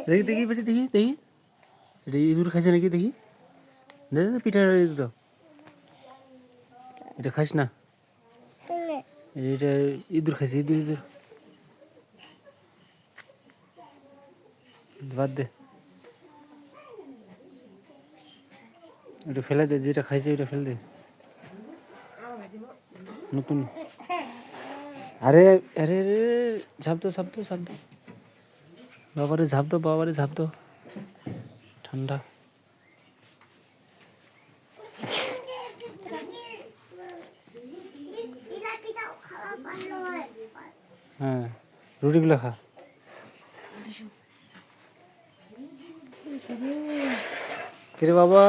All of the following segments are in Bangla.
দেখি দেখি বেটি দেখি দেখি এটা ইঁদুর খাইছে নাকি দেখি দে পিঠা দাও এটা খাইস না এটা ইঁদুর খাইছে ইঁদুর ইঁদুর বাদ দে এটা ফেলে দে যেটা খাইছে ওটা ফেলে দে নতুন আরে আরে রে ঝাপ দো ঝাপ দো ঝাপ দো বাবারে ঝাপ দো ঠান্ডা হ্যাঁ রুটিগুলো খা কিরে বাবা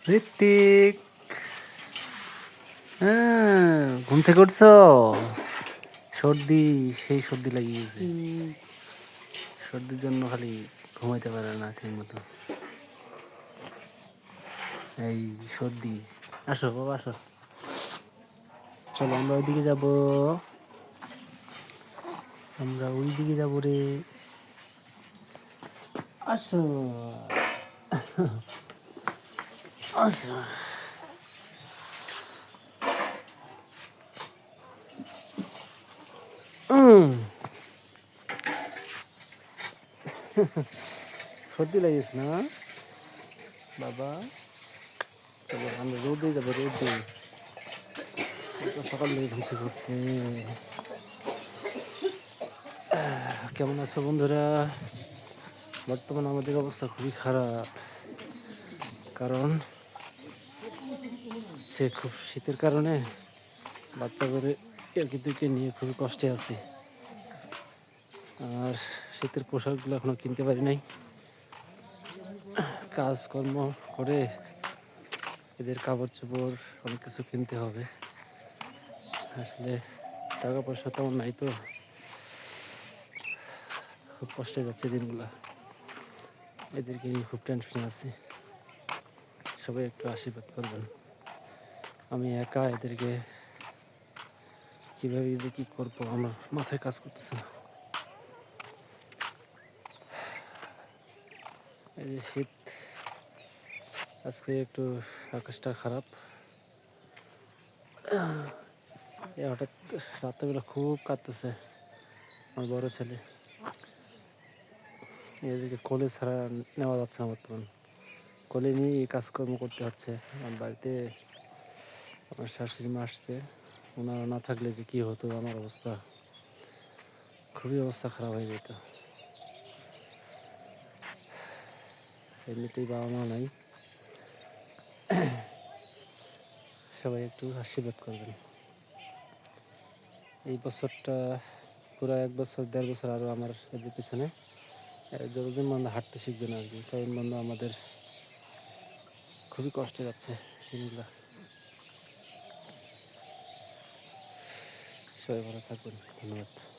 ঋত্বিক হ্যাঁ ঘুম থেকে উঠছো সর্দি সেই সর্দি লাগিয়েছে সর্দির জন্য খালি ঘুমাইতে পারে না ঠিক মতো এই সর্দি আসো বাবা আসো চলো আমরা ওইদিকে যাবো রে আসো আসো সর্দি লাগিয়েছে না বাবা চলো আমরা রোদে যাবো রোদে সকাল থেকে ঘুরতে করছে কেমন আছো বন্ধুরা বর্তমানে আমাদের অবস্থা খুবই খারাপ কারণ সে খুব শীতের কারণে বাচ্চা করে একে নিয়ে খুবই কষ্টে আছে আর শীতের পোশাকগুলো এখনো কিনতে পারি নাই কাজকর্ম করে এদের কাপড় চোপড় অনেক কিছু কিনতে হবে আসলে টাকা পয়সা তেমন নাই তো খুব কষ্টে যাচ্ছে দিনগুলা এদেরকে নিয়ে খুব টেনশন আছে সবাই একটু আশীর্বাদ করবেন আমি একা এদেরকে কীভাবে যে কী করবো আমার মাথায় কাজ করতেছে না এই যে শীত আজকে একটু আকাশটা খারাপ হঠাৎ রাত্রেবেলা খুব কাঁদতেছে আমার বড় ছেলে এদিকে কোলে ছাড়া নেওয়া যাচ্ছে না বর্তমান কোলে নিয়ে কাজকর্ম করতে হচ্ছে আমার বাড়িতে আমার শাশুড়ি মা আসছে ওনারা না থাকলে যে কী হতো আমার অবস্থা খুবই অবস্থা খারাপ হয়ে যেত এমনিতেই বাবা মা নাই সবাই একটু আশীর্বাদ করবেন এই বছরটা পুরো 1 বছর 1.5 বছর আরও আমার এদের পিছনে যতদিন বন্ধু হাঁটতে শিখবে না আর কি তখন বন্ধু আমাদের খুবই কষ্টে যাচ্ছে দিনগুলো সবাই ভালো থাকবেন ধন্যবাদ